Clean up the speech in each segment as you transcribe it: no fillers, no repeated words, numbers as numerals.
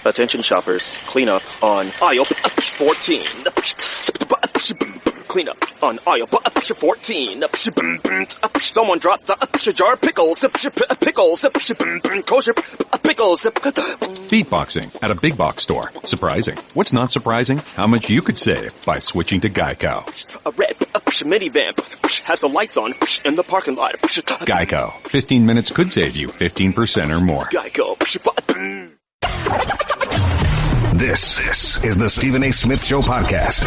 Attention shoppers, clean up on aisle 14. Clean up on aisle 14. Someone dropped a jar of pickles. Pickles. Kosher pickles. Beatboxing at a big box store. Surprising. What's not surprising? How much you could save by switching to Geico. A red minivan has the lights on in the parking lot. Geico. 15 minutes could save you 15% or more. Geico. This is the Stephen A. Smith Show podcast.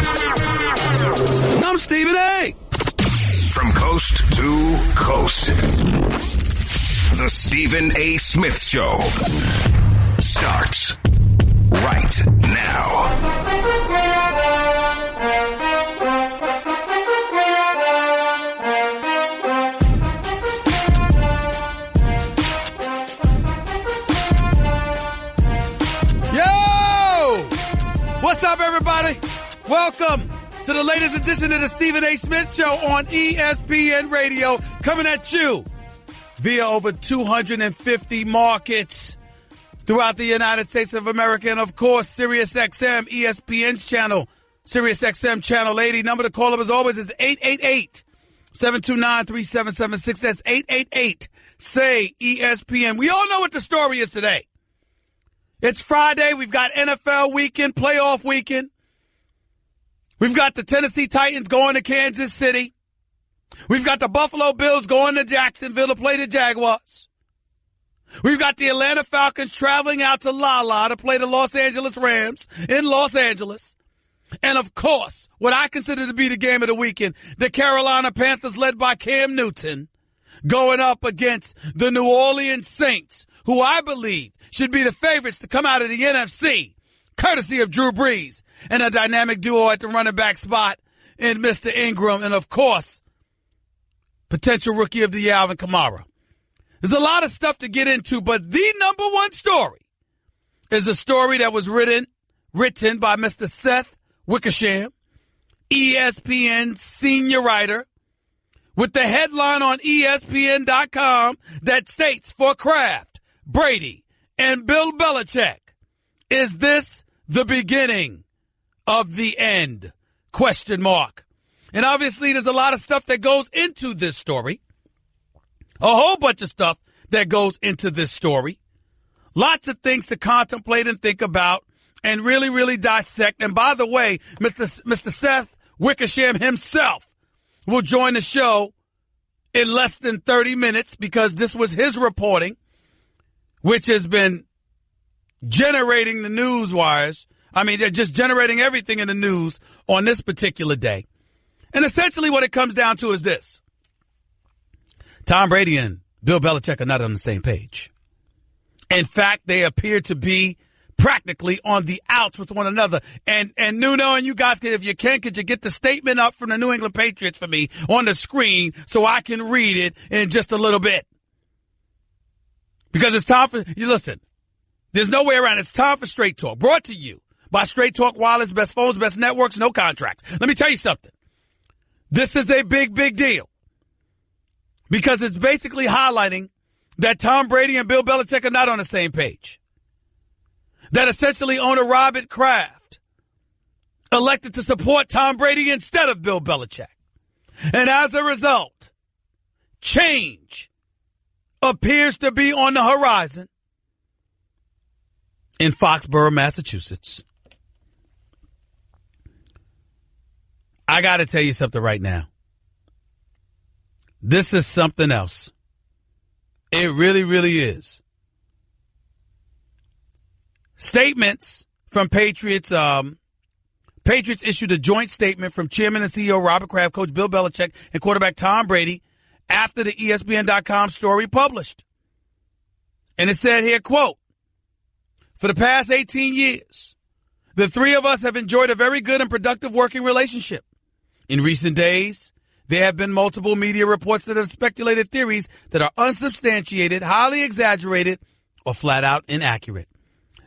I'm Stephen A. From coast to coast. The Stephen A. Smith Show starts right now. What's up, everybody? Welcome to the latest edition of the Stephen A. Smith Show on ESPN Radio, coming at you via over 250 markets throughout the United States of America, and of course, Sirius XM, ESPN's channel, Sirius XM channel 80. Number to call up as always is 888-729-3776. That's 888-SAY-ESPN. We all know what the story is today. It's Friday. We've got NFL weekend, playoff weekend. We've got the Tennessee Titans going to Kansas City. We've got the Buffalo Bills going to Jacksonville to play the Jaguars. We've got the Atlanta Falcons traveling out to La to play the Los Angeles Rams in Los Angeles. And, of course, what I consider to be the game of the weekend, the Carolina Panthers led by Cam Newton going up against the New Orleans Saints, who I believe should be the favorites to come out of the NFC, courtesy of Drew Brees and a dynamic duo at the running back spot in Mr. Ingram and, of course, potential rookie of the year, Alvin Kamara. There's a lot of stuff to get into, but the number one story is a story that was written by Mr. Seth Wickersham, ESPN senior writer, with the headline on ESPN.com that states for Kraft, Brady, and Bill Belichick, is this the beginning of the end? Question mark. And obviously there's a lot of stuff that goes into this story. A whole bunch of stuff that goes into this story. Lots of things to contemplate and think about and really, really dissect. And by the way, Mr. Seth Wickersham himself will join the show in less than 30 minutes because this was his reporting, which has been generating the news wires. I mean, they're just generating everything in the news on this particular day. And essentially what it comes down to is this. Tom Brady and Bill Belichick are not on the same page. In fact, they appear to be practically on the outs with one another. And Nuno, and you guys, if you can, could you get the statement up from the New England Patriots for me on the screen so I can read it in just a little bit? Because it's time for, you listen, there's no way around it. It's time for Straight Talk, brought to you by Straight Talk Wireless, best phones, best networks, no contracts. Let me tell you something. This is a big, big deal because it's basically highlighting that Tom Brady and Bill Belichick are not on the same page. That essentially owner Robert Kraft elected to support Tom Brady instead of Bill Belichick. And as a result, change appears to be on the horizon in Foxborough, Massachusetts. I got to tell you something right now. This is something else. It really, really is. Statements from Patriots. Patriots issued a joint statement from Chairman and CEO Robert Kraft, Coach Bill Belichick, and quarterback Tom Brady after the ESPN.com story published. And it said here, quote, "For the past 18 years, the three of us have enjoyed a very good and productive working relationship. In recent days, there have been multiple media reports that have speculated theories that are unsubstantiated, highly exaggerated, or flat out inaccurate.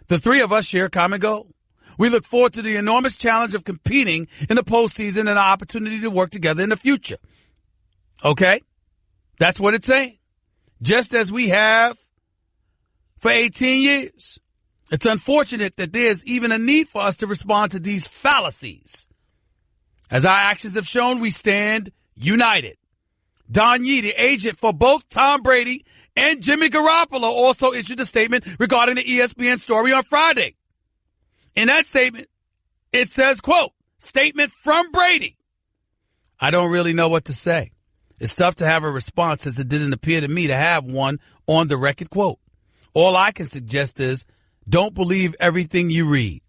The three of us share a common goal. We look forward to the enormous challenge of competing in the postseason and our opportunity to work together in the future." Okay? That's what it's saying. Just as we have for 18 years. It's unfortunate that there's even a need for us to respond to these fallacies. As our actions have shown, we stand united. Don Yee, the agent for both Tom Brady and Jimmy Garoppolo, also issued a statement regarding the ESPN story on Friday. In that statement, it says, quote, statement from Brady. I don't really know what to say. It's tough to have a response as it didn't appear to me to have one on the record, quote. All I can suggest is don't believe everything you read.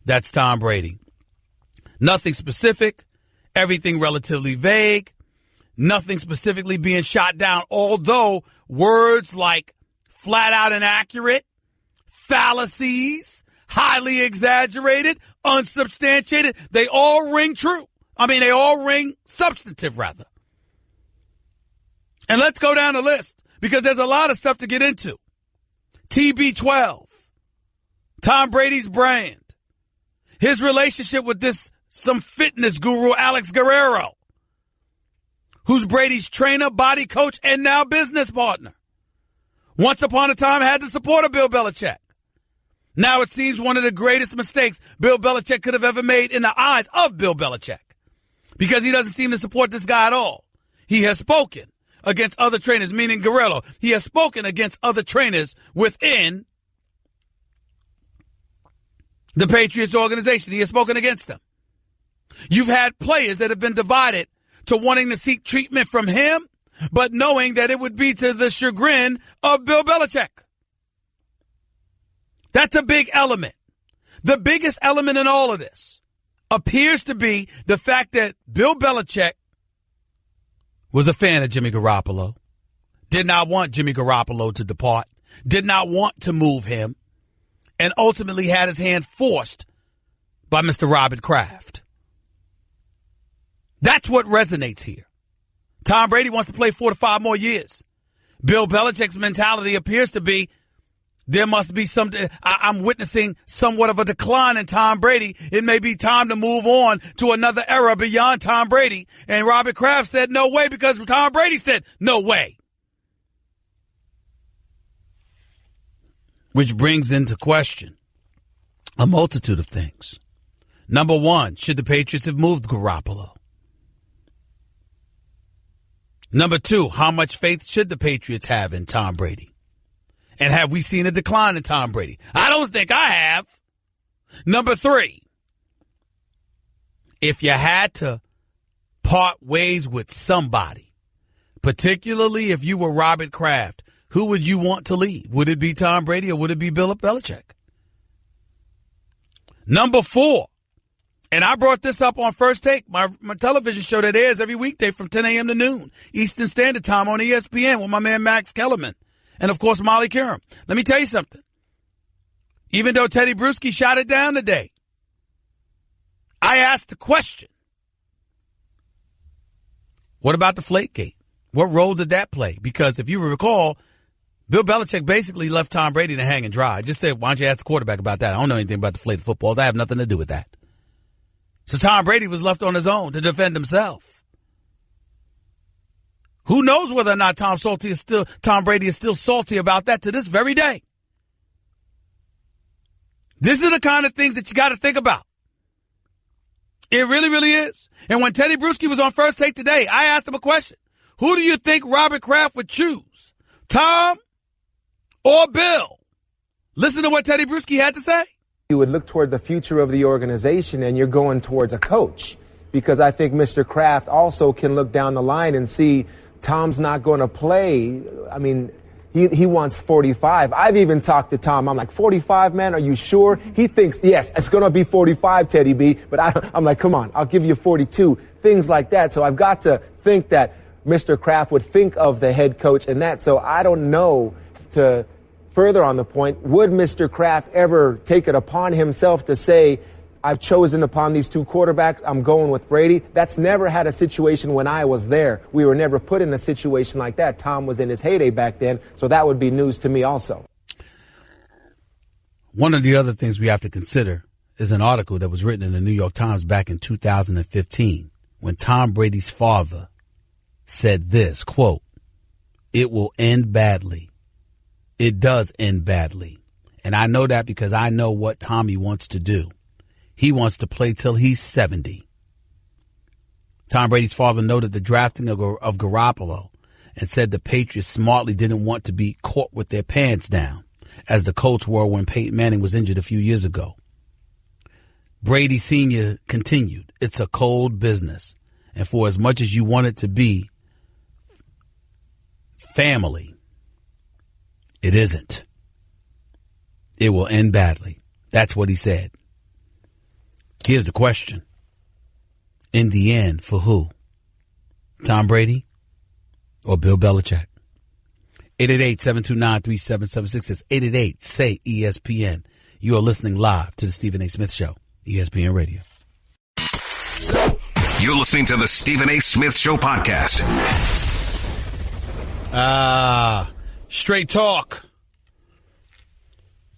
That's Tom Brady. Nothing specific, everything relatively vague, nothing specifically being shot down, although words like flat out inaccurate, fallacies, highly exaggerated, unsubstantiated, they all ring true. They all ring substantive, rather. And let's go down the list because there's a lot of stuff to get into. TB12, Tom Brady's brand, his relationship with some fitness guru, Alex Guerrero, who's Brady's trainer, body coach, and now business partner. Once upon a time had the support of Bill Belichick. Now it seems one of the greatest mistakes Bill Belichick could have ever made in the eyes of Bill Belichick because he doesn't seem to support this guy at all. He has spoken against other trainers, meaning Guerrero. He has spoken against other trainers within the Patriots organization. He has spoken against them. You've had players that have been divided to wanting to seek treatment from him, but knowing that it would be to the chagrin of Bill Belichick. That's a big element. The biggest element in all of this appears to be the fact that Bill Belichick was a fan of Jimmy Garoppolo, did not want Jimmy Garoppolo to depart, did not want to move him, and ultimately had his hand forced by Mr. Robert Kraft. That's what resonates here. Tom Brady wants to play 4 to 5 more years. Bill Belichick's mentality appears to be there must be I'm witnessing somewhat of a decline in Tom Brady. It may be time to move on to another era beyond Tom Brady. And Robert Kraft said no way because Tom Brady said no way. Which brings into question a multitude of things. Number one, should the Patriots have moved Garoppolo? Number two, how much faith should the Patriots have in Tom Brady? And have we seen a decline in Tom Brady? I don't think I have. Number three, if you had to part ways with somebody, particularly if you were Robert Kraft, who would you want to leave? Would it be Tom Brady or would it be Bill Belichick? Number four, and I brought this up on First Take, my television show that airs every weekday from 10 a.m. to noon, Eastern Standard Time on ESPN with my man Max Kellerman. And, of course, Molly Kiram. Let me tell you something. Even though Teddy Bruschi shot it down today, I asked the question, what about the Deflategate? What role did that play? Because if you recall, Bill Belichick basically left Tom Brady to hang and dry. Just said, why don't you ask the quarterback about that? I don't know anything about deflated footballs. I have nothing to do with that. So Tom Brady was left on his own to defend himself. Who knows whether or not Tom Brady is still salty about that to this very day. This is the kind of things that you got to think about. It really, really is. And when Teddy Bruschi was on First Take today, I asked him a question. Who do you think Robert Kraft would choose? Tom or Bill? Listen to what Teddy Bruschi had to say. You would look toward the future of the organization and you're going towards a coach. Because I think Mr. Kraft also can look down the line and see Tom's not going to play. I mean, he wants 45. I've even talked to Tom. I'm like, 45, man, are you sure? He thinks, yes, it's going to be 45, Teddy B. But I'm like, come on, I'll give you 42. Things like that. So I've got to think that Mr. Kraft would think of the head coach and that. So I don't know, to further on the point, would Mr. Kraft ever take it upon himself to say, I've chosen upon these two quarterbacks, I'm going with Brady? That's never had a situation when I was there. We were never put in a situation like that. Tom was in his heyday back then, so that would be news to me also. One of the other things we have to consider is an article that was written in the New York Times back in 2015 when Tom Brady's father said this, quote, "It will end badly. It does end badly. And I know that because I know what Tommy wants to do. He wants to play till he's 70. Tom Brady's father noted the drafting of Garoppolo and said the Patriots smartly didn't want to be caught with their pants down, as the Colts were when Peyton Manning was injured a few years ago. Brady Sr. continued, "It's a cold business, and for as much as you want it to be family, it isn't. It will end badly." That's what he said. Here's the question. In the end, for who? Tom Brady or Bill Belichick? 888-729-3776. It's 888-SAY-ESPN. You are listening live to the Stephen A. Smith Show, ESPN Radio. You're listening to the Stephen A. Smith Show podcast. Straight Talk.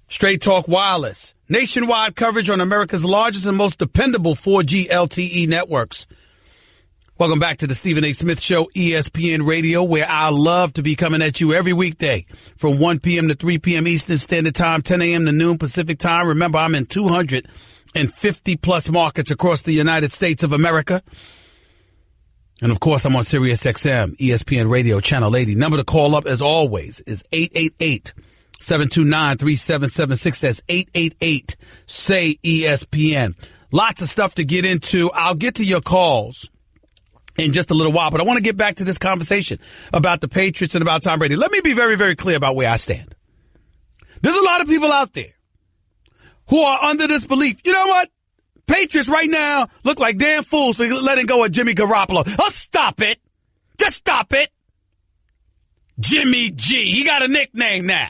Straight Talk Wireless. Nationwide coverage on America's largest and most dependable 4G LTE networks. Welcome back to the Stephen A. Smith Show, ESPN Radio, where I love to be coming at you every weekday from 1 p.m. to 3 p.m. Eastern Standard Time, 10 a.m. to noon Pacific Time. Remember, I'm in 250 plus markets across the United States of America. And of course, I'm on Sirius XM, ESPN Radio, Channel 80. Number to call up, as always, is 888-729-3776. That's 888-SAY-ESPN. Lots of stuff to get into. I'll get to your calls in just a little while, but I want to get back to this conversation about the Patriots and about Tom Brady. Let me be very, very clear about where I stand. There's a lot of people out there who are under this belief. You know what? Patriots right now look like damn fools for letting go of Jimmy Garoppolo. Oh, stop it. Just stop it. Jimmy G. He got a nickname now.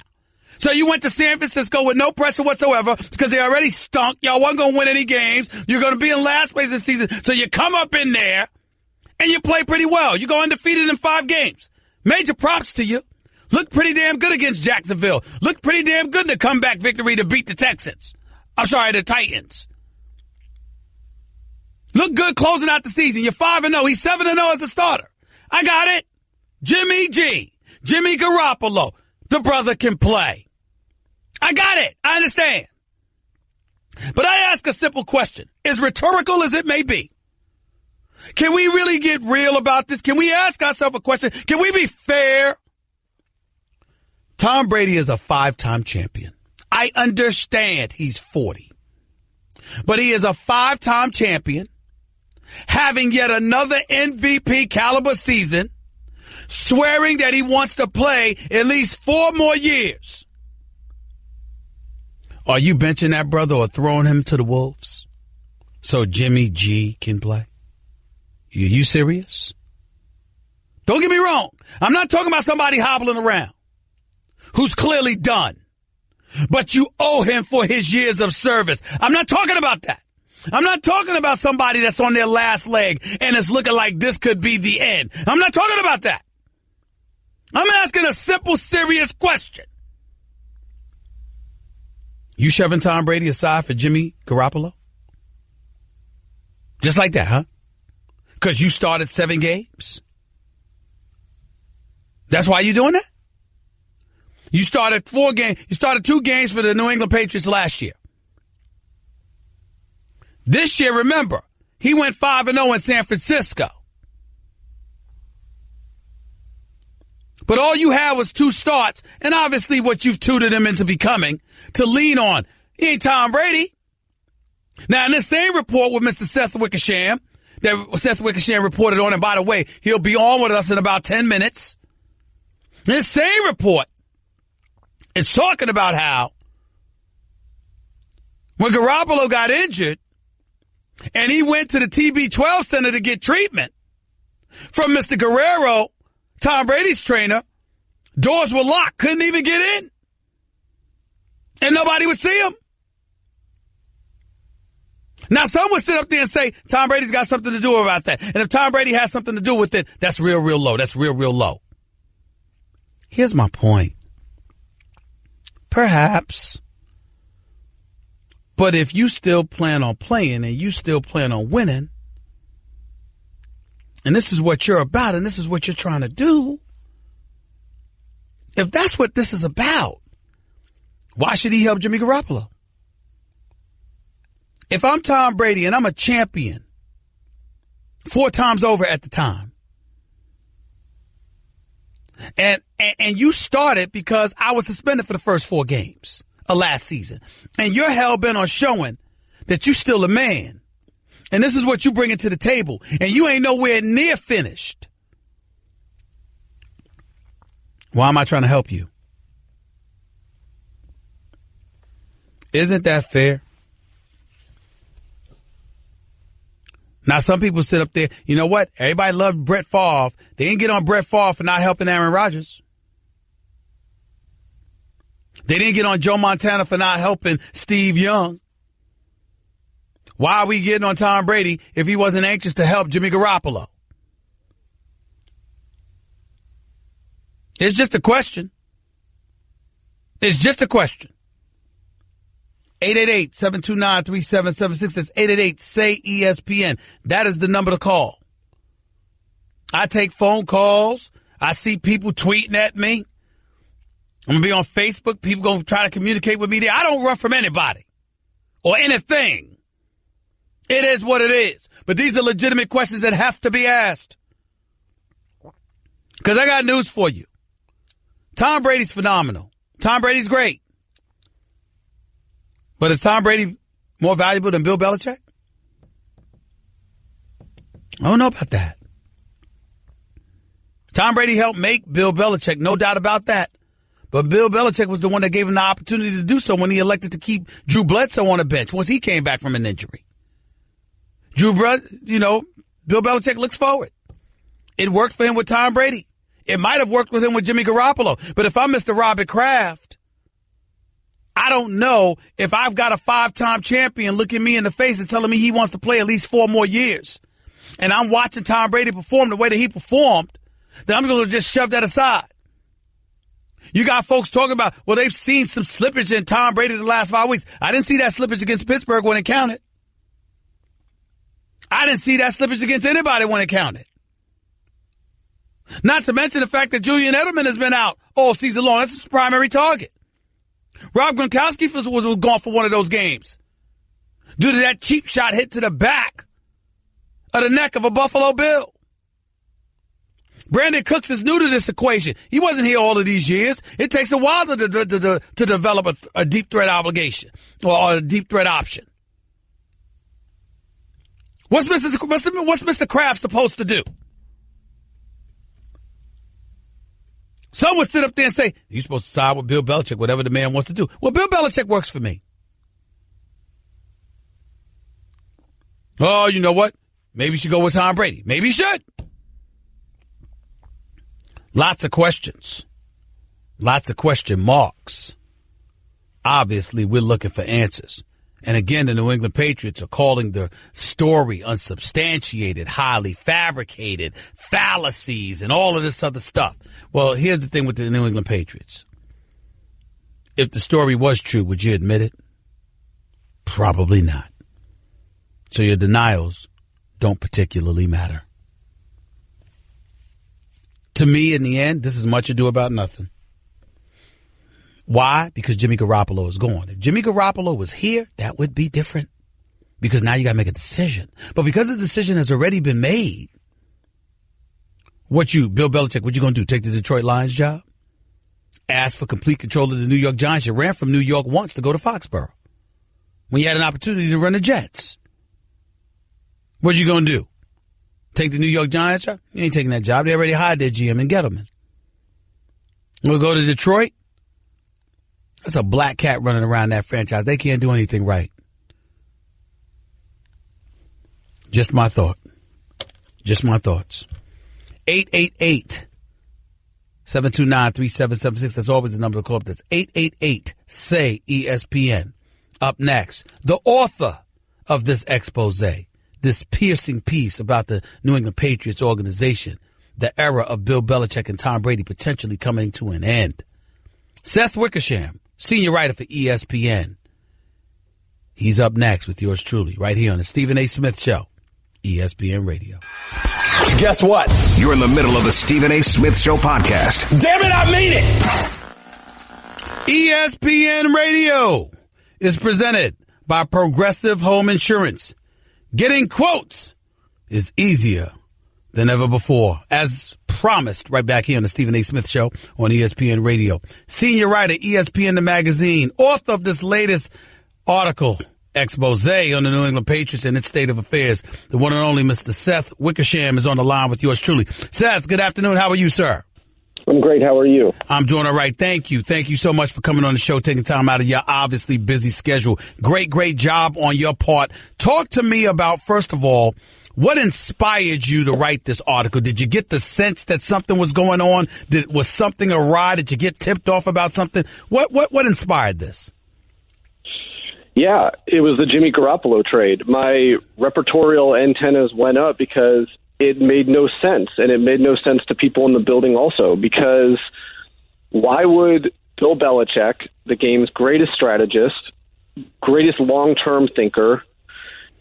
So you went to San Francisco with no pressure whatsoever because they already stunk. Y'all wasn't going to win any games. You're going to be in last place this season. So you come up in there and you play pretty well. You go undefeated in 5 games. Major props to you. Looked pretty damn good against Jacksonville. Looked pretty damn good in the comeback victory to beat the Texans. I'm sorry, the Titans. Look good closing out the season. You're 5-0. He's 7-0 as a starter. I got it. Jimmy G. Jimmy Garoppolo. The brother can play. I got it. I understand. But I ask a simple question, as rhetorical as it may be. Can we really get real about this? Can we ask ourselves a question? Can we be fair? Tom Brady is a 5-time champion. I understand he's 40. But he is a 5-time champion, having yet another MVP caliber season, swearing that he wants to play at least 4 more years. Are you benching that brother or throwing him to the wolves so Jimmy G can play? Are you serious? Don't get me wrong. I'm not talking about somebody hobbling around who's clearly done, but you owe him for his years of service. I'm not talking about that. I'm not talking about somebody that's on their last leg and it's looking like this could be the end. I'm not talking about that. I'm asking a simple, serious question. You shoving Tom Brady aside for Jimmy Garoppolo? Just like that, huh? Because you started 7 games? That's why you're doing that? You started 4 games. You started 2 games for the New England Patriots last year. This year, remember, he went 5-0 in San Francisco. But all you had was 2 starts, and obviously what you've tutored him into becoming to lean on. He ain't Tom Brady. Now, in this same report with Mr. Seth Wickersham, that Seth Wickersham reported on, and by the way, he'll be on with us in about 10 minutes. This same report, it's talking about how when Garoppolo got injured and he went to the TB12 center to get treatment from Mr. Guerrero, Tom Brady's trainer, doors were locked, couldn't even get in. And nobody would see him. Now, some would sit up there and say, Tom Brady's got something to do about that. And if Tom Brady has something to do with it, that's real, real low. That's real, real low. Here's my point. Perhaps. But if you still plan on playing and you still plan on winning, and this is what you're about and this is what you're trying to do, if that's what this is about, Why should he help Jimmy Garoppolo? If I'm Tom Brady and I'm a champion 4 times over at the time, and you started because I was suspended for the first 4 games of last season, and you're hell-bent on showing that you still a man, and this is what you bring to the table, and you ain't nowhere near finished, why am I trying to help you? Isn't that fair? Now, some people sit up there, you know what? Everybody loved Brett Favre. They didn't get on Brett Favre for not helping Aaron Rodgers. They didn't get on Joe Montana for not helping Steve Young. Why are we getting on Tom Brady if he wasn't anxious to help Jimmy Garoppolo? It's just a question. It's just a question. 888-729-3776. That's 888-SAY-ESPN. That is the number to call. I take phone calls. I see people tweeting at me. I'm going to be on Facebook. People going to try to communicate with me there. I don't run from anybody or anything. It is what it is. But these are legitimate questions that have to be asked. Because I got news for you. Tom Brady's phenomenal. Tom Brady's great. But is Tom Brady more valuable than Bill Belichick? I don't know about that. Tom Brady helped make Bill Belichick, no doubt about that. But Bill Belichick was the one that gave him the opportunity to do so when he elected to keep Drew Bledsoe on the bench once he came back from an injury. Bill Belichick looks forward. It worked for him with Tom Brady. It might have worked with him with Jimmy Garoppolo. But if I'm Mr. Robert Kraft, I don't know if I've got a 5-time champion looking me in the face and telling me he wants to play at least 4 more years. And I'm watching Tom Brady perform the way that he performed, then I'm going to just shove that aside. You got folks talking about, well, they've seen some slippage in Tom Brady the last 5 weeks. I didn't see that slippage against Pittsburgh when it counted. I didn't see that slippage against anybody when it counted. Not to mention the fact that Julian Edelman has been out all season long. That's his primary target. Rob Gronkowski was gone for one of those games due to that cheap shot hit to the back of the neck of a Buffalo Bill. Brandon Cooks is new to this equation. He wasn't here all of these years. It takes a while to develop a deep threat obligation or a deep threat option. What's Mr. Kraft supposed to do? Some would sit up there and say, you're supposed to side with Bill Belichick, whatever the man wants to do. Well, Bill Belichick works for me. Oh, you know what? Maybe you should go with Tom Brady. Maybe you should. Lots of questions. Lots of question marks. Obviously, we're looking for answers. And again, the New England Patriots are calling the story unsubstantiated, highly fabricated, fallacies, and all of this other stuff. Well, here's the thing with the New England Patriots. If the story was true, would you admit it? Probably not. So your denials don't particularly matter. To me, in the end, this is much ado about nothing. Why? Because Jimmy Garoppolo is gone. If Jimmy Garoppolo was here, that would be different. Because now you got to make a decision. But because the decision has already been made, Bill Belichick, what you going to do? Take the Detroit Lions job? Ask for complete control of the New York Giants? You ran from New York once to go to Foxborough when you had an opportunity to run the Jets. What you going to do? Take the New York Giants job? You ain't taking that job. They already hired their GM in Gettleman. We'll go to Detroit. That's a black cat running around that franchise. They can't do anything right. Just my thought. Just my thoughts. 888-729-3776. That's always the number to call up. That's 888-SAY-ESPN. Up next, the author of this expose, this piercing piece about the New England Patriots organization, the era of Bill Belichick and Tom Brady potentially coming to an end. Seth Wickersham, senior writer for ESPN. He's up next with yours truly, right here on the Stephen A. Smith Show, ESPN Radio. Guess what? You're in the middle of the Stephen A. Smith Show podcast. Damn it, I mean it! ESPN Radio is presented by Progressive Home Insurance. Getting quotes is easier than ever before. As promised, right back here on the Stephen A. Smith Show on ESPN Radio. Senior writer, ESPN the Magazine, author of this latest article, expose on the New England Patriots and its state of affairs. The one and only Mr. Seth Wickersham is on the line with yours truly. Seth, good afternoon. How are you, sir? I'm great. How are you? I'm doing all right. Thank you. Thank you so much for coming on the show, taking time out of your obviously busy schedule. Great job on your part. Talk to me about, first of all, what inspired you to write this article? Did you get the sense that something was going on? Was something awry? Did you get tipped off about something? What inspired this? Yeah, it was the Jimmy Garoppolo trade. My repertorial antennas went up because it made no sense, and it made no sense to people in the building also, because why would Bill Belichick, the game's greatest strategist, greatest long-term thinker,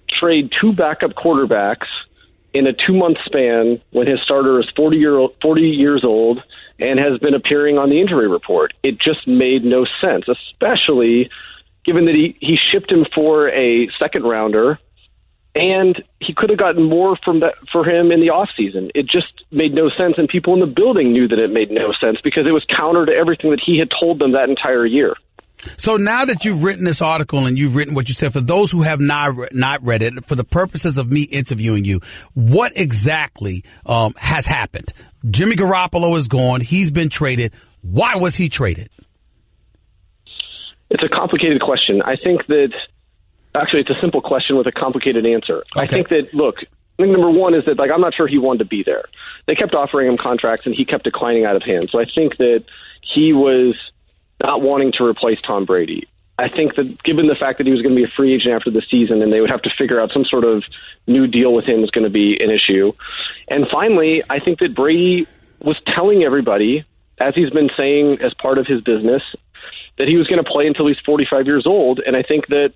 trade two backup quarterbacks in a 2-month span when his starter is 40 years old and has been appearing on the injury report? It just made no sense, especially given that he shipped him for a second-rounder, and he could have gotten more for him in the offseason. It just made no sense, and people in the building knew that it made no sense because it was counter to everything that he had told them that entire year. So now that you've written this article and you've written what you said, for those who have not read it, for the purposes of me interviewing you, what exactly has happened? Jimmy Garoppolo is gone. He's been traded. Why was he traded? It's a complicated question. I think that actually it's a simple question with a complicated answer. Okay. I think number one is that, I'm not sure he wanted to be there. They kept offering him contracts, and he kept declining out of hand. So I think that he was not wanting to replace Tom Brady. I think that given the fact that he was going to be a free agent after the season and they would have to figure out some sort of new deal with him was going to be an issue. And finally, I think that Brady was telling everybody, as he's been saying as part of his business, that he was going to play until he's 45 years old. And I think that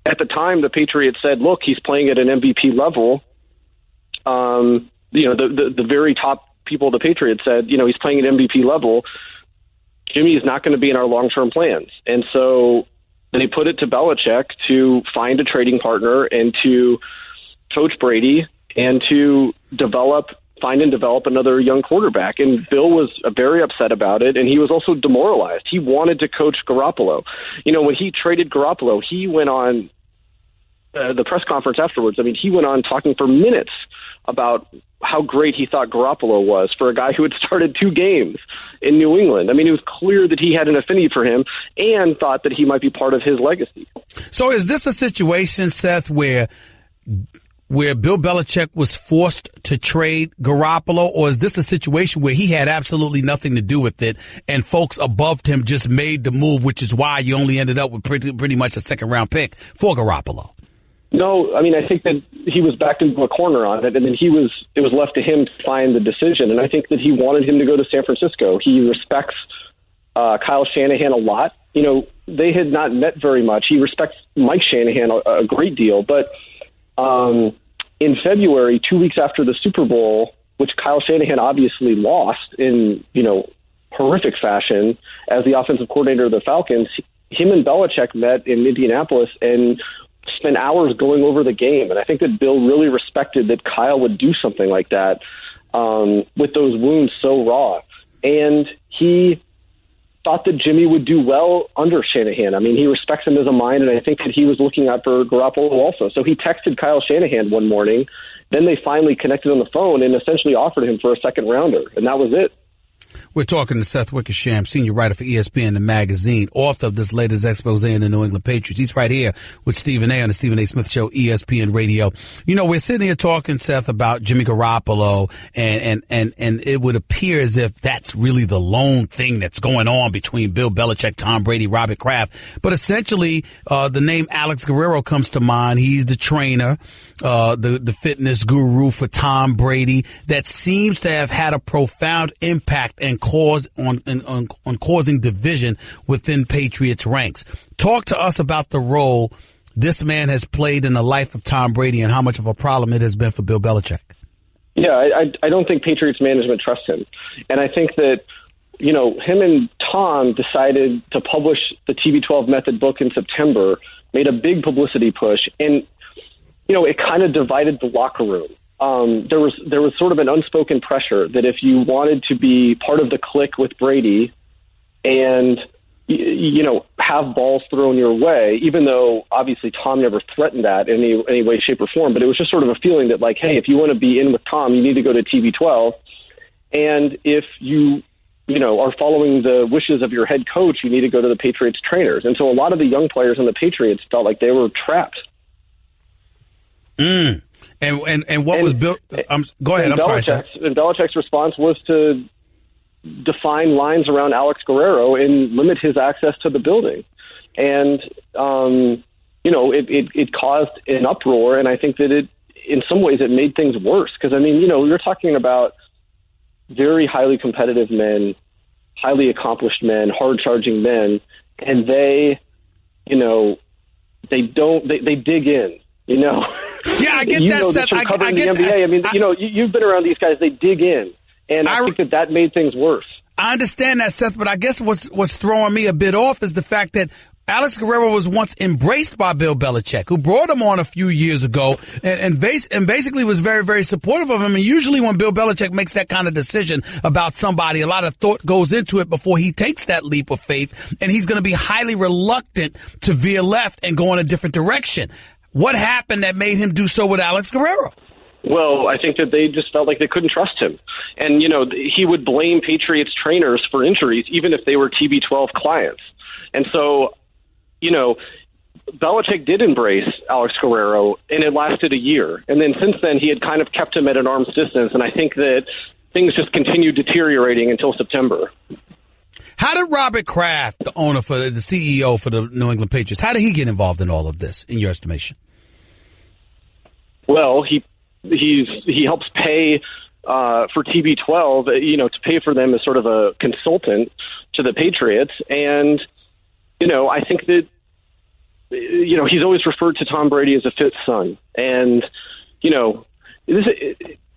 at the time, the Patriots said, look, he's playing at an MVP level. The very top people of the Patriots said, he's playing at MVP level. Jimmy is not going to be in our long-term plans. And so they put it to Belichick to find a trading partner and to coach Brady and to find and develop another young quarterback. And Bill was very upset about it, and he was also demoralized. He wanted to coach Garoppolo. When he traded Garoppolo, he went on the press conference afterwards. He went on talking for minutes about how great he thought Garoppolo was for a guy who had started 2 games in New England. It was clear that he had an affinity for him and thought that he might be part of his legacy. So is this a situation, Seth, where Bill Belichick was forced to trade Garoppolo, or is this a situation where he had absolutely nothing to do with it and folks above him just made the move, which is why you only ended up with pretty much a second-round pick for Garoppolo? No, I think that he was backed into a corner on it, and then it was left to him to find the decision. And I think that he wanted him to go to San Francisco. He respects Kyle Shanahan a lot. They had not met very much. He respects Mike Shanahan a great deal. But in February, 2 weeks after the Super Bowl, which Kyle Shanahan obviously lost in horrific fashion as the offensive coordinator of the Falcons, him and Belichick met in Indianapolis and spent hours going over the game. And I think that Bill really respected that Kyle would do something like that with those wounds so raw. And he thought that Jimmy would do well under Shanahan. He respects him as a mind, and I think that he was looking out for Garoppolo also. So he texted Kyle Shanahan one morning. Then they finally connected on the phone and essentially offered him for a second rounder, and that was it. We're talking to Seth Wickersham, senior writer for ESPN the Magazine, author of this latest expose in the New England Patriots. He's right here with Stephen A. on the Stephen A. Smith Show, ESPN Radio. We're sitting here talking, Seth, about Jimmy Garoppolo, and it would appear as if that's really the lone thing that's going on between Bill Belichick, Tom Brady, Robert Kraft. But essentially, the name Alex Guerrero comes to mind. He's the trainer, the fitness guru for Tom Brady that seems to have had a profound impact and on causing division within Patriots ranks. Talk to us about the role this man has played in the life of Tom Brady and how much of a problem it has been for Bill Belichick. Yeah, I don't think Patriots management trusts him. And I think that him and Tom decided to publish the TB12 Method book in September, made a big publicity push, and, it kind of divided the locker room. There was sort of an unspoken pressure that if you wanted to be part of the clique with Brady and, have balls thrown your way, even though obviously Tom never threatened that in any way, shape, or form, but it was just sort of a feeling that, like, hey, if you want to be in with Tom, you need to go to TB12. And if you are following the wishes of your head coach, you need to go to the Patriots trainers. And so a lot of the young players on the Patriots felt like they were trapped. And what was built? Go ahead. I'm sorry, Seth. And Belichick's response was to define lines around Alex Guerrero and limit his access to the building. And, it caused an uproar. And I think that in some ways, it made things worse. Because, you're talking about very highly competitive men, highly accomplished men, hard-charging men, and they dig in, Yeah, I get that, Seth. I get the NBA. You've been around these guys. They dig in, and I think that made things worse. I understand that, Seth, but I guess what's throwing me a bit off is the fact that Alex Guerrero was once embraced by Bill Belichick, who brought him on a few years ago and basically was very, very supportive of him. And usually when Bill Belichick makes that kind of decision about somebody, a lot of thought goes into it before he takes that leap of faith. And he's going to be highly reluctant to veer left and go in a different direction. What happened that made him do so with Alex Guerrero? Well, I think that they just felt like they couldn't trust him. And, he would blame Patriots trainers for injuries, even if they were TB12 clients. And so, Belichick did embrace Alex Guerrero, and it lasted a year. And then since then, he had kind of kept him at an arm's distance. And I think that things just continued deteriorating until September. How did Robert Kraft, the owner the CEO for the New England Patriots, how did he get involved in all of this, in your estimation? Well, he helps pay for TB12, to pay for them as sort of a consultant to the Patriots. And, I think that, he's always referred to Tom Brady as a fifth son. And,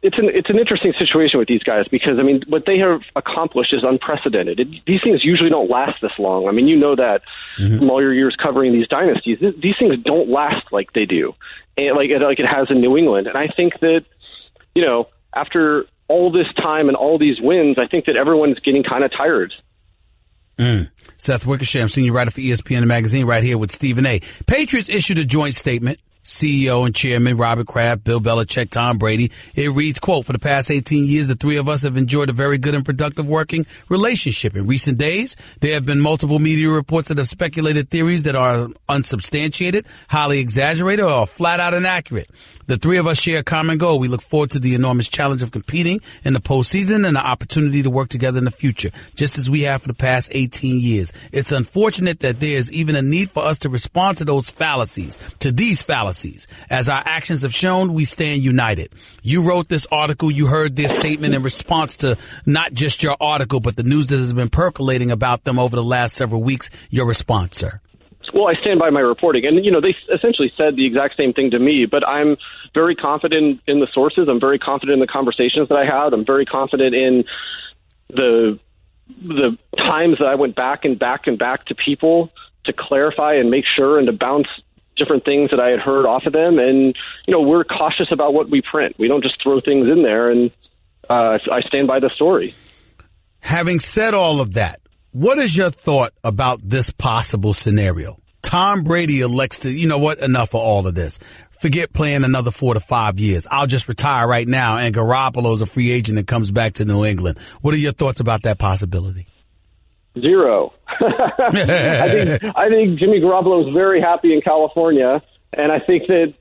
it's an interesting situation with these guys because, what they have accomplished is unprecedented. These things usually don't last this long. That from all your years covering these dynasties. These things don't last like they do, and like it has in New England. And I think that, after all this time and all these wins, I think that everyone's getting kind of tired. Seth Wickersham, senior writer for ESPN Magazine, right here with Stephen A. Patriots issued a joint statement. CEO and chairman Robert Kraft, Bill Belichick, Tom Brady. It reads, quote, "For the past 18 years, the three of us have enjoyed a very good and productive working relationship. In recent days, there have been multiple media reports that have speculated theories that are unsubstantiated, highly exaggerated, or flat out inaccurate. The three of us share a common goal. We look forward to the enormous challenge of competing in the postseason and the opportunity to work together in the future, just as we have for the past 18 years. It's unfortunate that there is even a need for us to respond to these fallacies. As our actions have shown, we stand united." You wrote this article. You heard this statement in response to not just your article, but the news that has been percolating about them over the last several weeks. Your response, sir? Well, I stand by my reporting. And, they essentially said the exact same thing to me, but I'm very confident in the sources. I'm very confident in the conversations that I had. I'm very confident in the times that I went back and back to people to clarify and make sure and to bounce different things that I had heard off of them. And, we're cautious about what we print. We don't just throw things in there, and I stand by the story. Having said all of that, what is your thought about this possible scenario? Tom Brady elects to, enough of all of this. Forget playing another 4 to 5 years. I'll just retire right now, and Garoppolo's a free agent and comes back to New England. What are your thoughts about that possibility? Zero. I think Jimmy Garoppolo is very happy in California, and I think that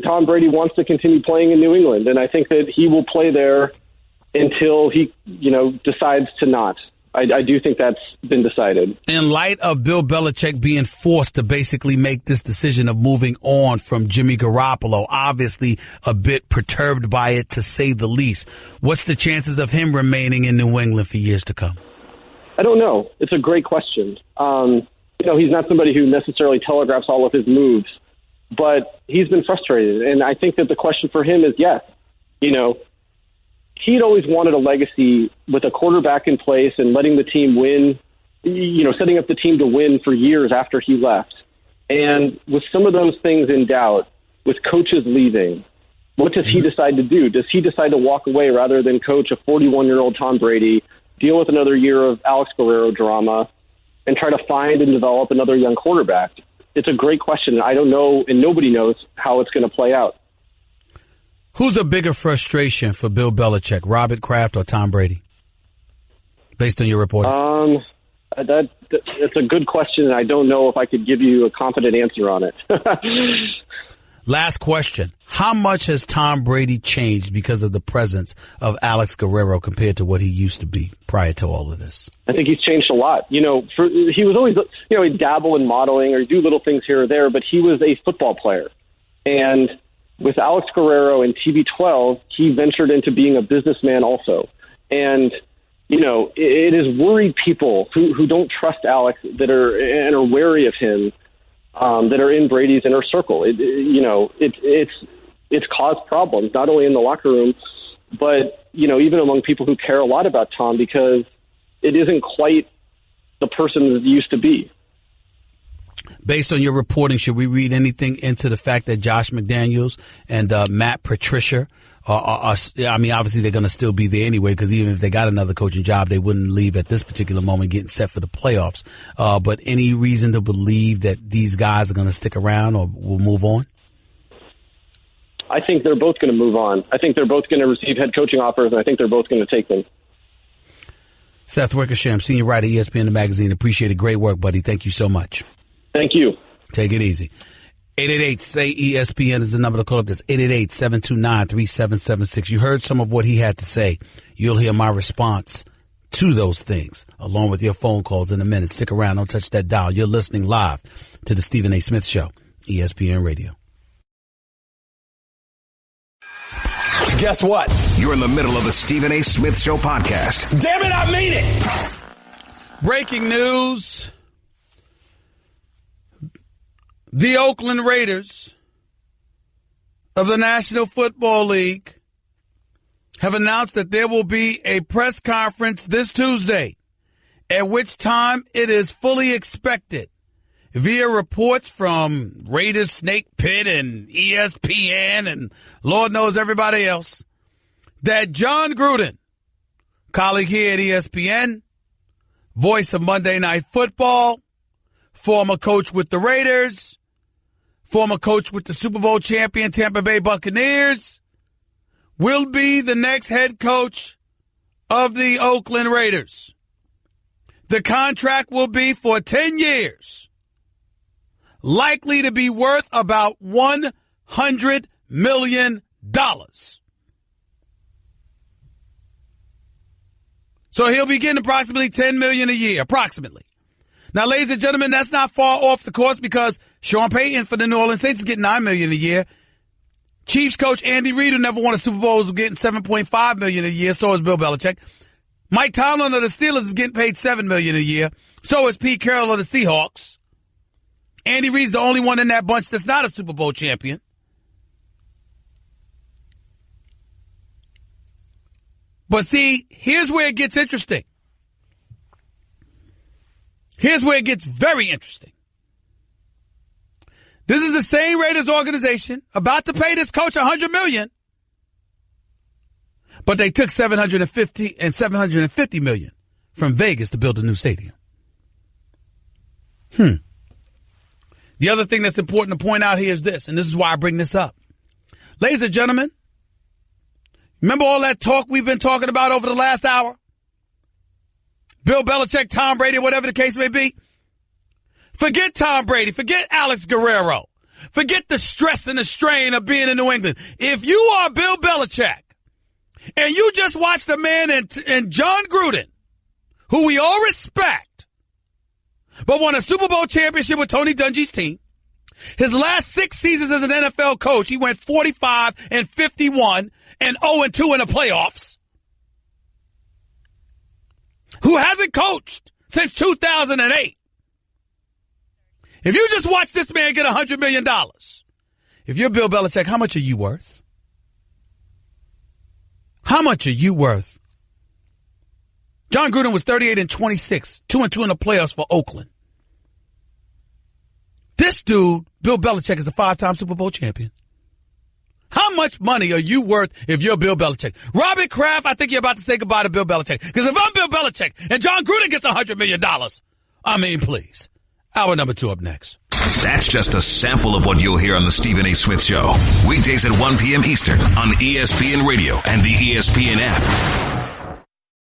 Tom Brady wants to continue playing in New England, and I think that he will play there until he decides to not. I do think that's been decided. In light of Bill Belichick being forced to basically make this decision of moving on from Jimmy Garoppolo, obviously a bit perturbed by it to say the least, what's the chances of him remaining in New England for years to come? I don't know. It's a great question. He's not somebody who necessarily telegraphs all of his moves, but he's been frustrated. And I think that the question for him is, yes, he'd always wanted a legacy with a quarterback in place and letting the team win, setting up the team to win for years after he left. And with some of those things in doubt, with coaches leaving, what does he decide to do? Does he decide to walk away rather than coach a 41-year-old Tom Brady, deal with another year of Alex Guerrero drama, and try to find and develop another young quarterback? It's a great question. I don't know, and nobody knows how it's going to play out. Who's a bigger frustration for Bill Belichick, Robert Kraft or Tom Brady, based on your reporting? It's a good question, and I don't know if I could give you a confident answer on it. Last question. How much has Tom Brady changed because of the presence of Alex Guerrero compared to what he used to be prior to all of this? I think he's changed a lot. He was always, he'd dabble in modeling or do little things here or there, but he was a football player. And with Alex Guerrero in TB12, he ventured into being a businessman also. And, it has worried people who don't trust Alex and are wary of him, that are in Brady's inner circle. It's caused problems, not only in the locker room, but, even among people who care a lot about Tom, because it isn't quite the person that it used to be. Based on your reporting, should we read anything into the fact that Josh McDaniels and Matt Patricia obviously they're going to still be there anyway, because even if they got another coaching job, they wouldn't leave at this particular moment getting set for the playoffs. But any reason to believe that these guys are going to stick around or will move on? I think they're both going to move on. I think they're both going to receive head coaching offers, and I think they're both going to take them. Seth Wickersham, senior writer, ESPN The Magazine. Appreciate it. Great work, buddy. Thank you so much. Thank you. Take it easy. 888-SAY-ESPN is the number to call up. That's 888-729-3776. You heard some of what he had to say. You'll hear my response to those things, along with your phone calls in a minute. Stick around. Don't touch that dial. You're listening live to the Stephen A. Smith Show, ESPN Radio. Guess what? You're in the middle of the Stephen A. Smith Show podcast. Damn it, I mean it! Breaking news. The Oakland Raiders of the National Football League have announced that there will be a press conference this Tuesday, at which time it is fully expected, via reports from Raiders Snake Pit and ESPN and Lord knows everybody else, that John Gruden, colleague here at ESPN, voice of Monday Night Football, former coach with the Raiders, former coach with the Super Bowl champion Tampa Bay Buccaneers, will be the next head coach of the Oakland Raiders. The contract will be for 10 years, likely to be worth about $100 million. So he'll be getting approximately $10 million a year, approximately. Now, ladies and gentlemen, that's not far off the course, because Sean Payton for the New Orleans Saints is getting $9 million a year. Chiefs coach Andy Reid, who never won a Super Bowl, is getting $7.5 million a year. So is Bill Belichick. Mike Tomlin of the Steelers is getting paid $7 million a year. So is Pete Carroll of the Seahawks. Andy Reid's the only one in that bunch that's not a Super Bowl champion. But see, here's where it gets interesting. Here's where it gets very interesting. This is the same Raiders organization about to pay this coach $100 million, but they took $750 million from Vegas to build a new stadium. The other thing that's important to point out here is this, and this is why I bring this up. Ladies and gentlemen, remember all that talk we've been talking about over the last hour? Bill Belichick, Tom Brady, whatever the case may be. Forget Tom Brady. Forget Alex Guerrero. Forget the stress and the strain of being in New England. If you are Bill Belichick and you just watched a man in John Gruden, who we all respect, but won a Super Bowl championship with Tony Dungy's team, his last 6 seasons as an NFL coach, he went 45-51 and 0-2 in the playoffs, who hasn't coached since 2008. If you just watch this man get $100 million, if you're Bill Belichick, how much are you worth? How much are you worth? John Gruden was 38-26, 2-2 in the playoffs for Oakland. This dude, Bill Belichick, is a 5-time Super Bowl champion. How much money are you worth if you're Bill Belichick? Robert Kraft, I think you're about to say goodbye to Bill Belichick. Because if I'm Bill Belichick and John Gruden gets $100 million, I mean, please. Hour number 2 up next. That's just a sample of what you'll hear on the Stephen A. Smith Show. Weekdays at 1 p.m. Eastern on ESPN Radio and the ESPN app.